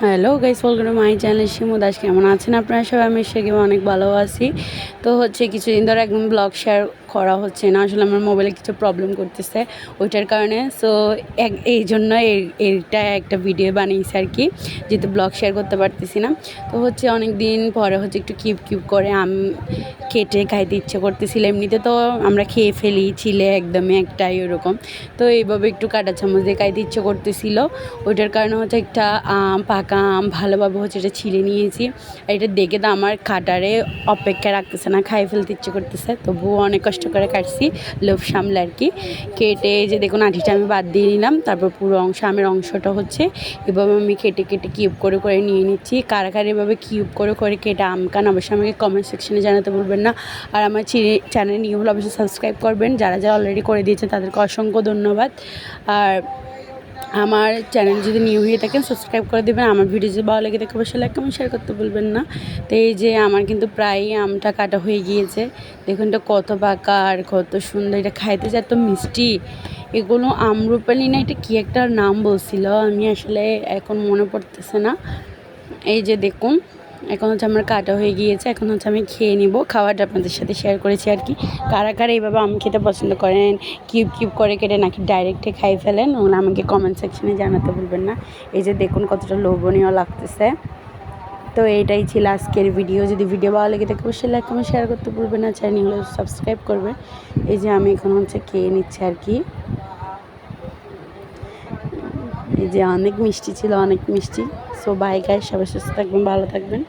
Hello guys, welcome to my channel Shimu Das. কেমন আছেন আপনারা সবাই? আমি সেগেও অনেক ভালো আছি। তো কিছুদিন ধরে একদম ব্লগ শেয়ার করা হচ্ছে না, আসলে আমার মোবাইলে কিছু প্রবলেম করতেছে ওইটার কারণে। সো এই জন্য এইটা একটা ভিডিও বানিয়েছি আর কি, যেহেতু ব্লগ শেয়ার করতে পারতেছি না। তো অনেক দিন পরে একটু কিউব কিউব করে কেটে খাইতে ইচ্ছে করতেছিল। এমনিতে তো আমরা খেয়ে ফেলি ছিলে একদমই একটাই ওরকম, তো এইভাবে একটু কাঁটা চামচ দিয়ে খাইতে ইচ্ছে করতেছিল। ওইটার কারণে একটা পাকা আম ভালোভাবে এটা ছিলে নিয়েছি। আর এটা দেখে তো আমার কাটারে অপেক্ষা রাখতেছে না, খাই ফেলতে ইচ্ছে করতেছে। তবুও অনেক কষ্ট করে কাটছি, লোভ সামলে আর কি। কেটে দেখুন আঠিটা আমি বাদ দিয়ে নিলাম, তারপর পুরো আমের অংশটা এভাবে আমি কেটে কেটে কিউব করে করে নিয়ে নিচ্ছি। কারা কারা এভাবে কিউব করে করে কেটে আম খান অবশ্যই আমাকে কমেন্ট সেকশনে জানাতে ভুলবেন না। আর আমার চ্যানেল নিউ হলে অবশ্যই সাবস্ক্রাইব করবেন। যারা যারা অলরেডি করে দিয়েছেন তাদেরকে অসংখ্য ধন্যবাদ। আর আমার চ্যানেল যদি নিউ হয়ে থাকেন সাবস্ক্রাইব করে দেবেন। আমার ভিডিও যদি ভালো লেগে থাকে অবশ্যই লাইক কমেন্ট শেয়ার করতে ভুলবেন না। তো আমার কিন্তু প্রায় আমটা কাটা হয়ে গিয়েছে। দেখুন এটা কত পাকা আর কত সুন্দর, এটা খাইতে যে এত মিষ্টি। এগুলো আমরুপালি না, এটা কী একটা নাম বলছিল, আমি আসলে এখন মনে পড়তেছে না। দেখুন এখন আমার কাটা হয়ে গিয়েছে। এখন আমি খেয়ে নিব। খাওয়াটা আপনাদের সাথে শেয়ার করেছি আর কি। কারা কারা এইভাবে আম খেতে পছন্দ করেন, কিউব কিউব করে কেটে নাকি ডাইরেক্টে খাই ফেলেন, ওগুলো আমাকে কমেন্ট সেকশনে জানাতে ভুলবেন না। দেখুন কতটা লোভনীয় লাগতেছে। তো এইটাই ছিল আজকের ভিডিও। যদি ভিডিও ভালো লেগে থাকে অবশ্যই লাইক কমেন্ট শেয়ার করতে ভুলবেন না। চ্যানেল সাবস্ক্রাইব করবেন। আমি এখন খেয়ে নিচ্ছি আর কি। অনেক মিষ্টি ছিল, অনেক মিষ্টি। সো বাই গাইস, সবাই সুস্থ থাকবেন, ভালো থাকবেন।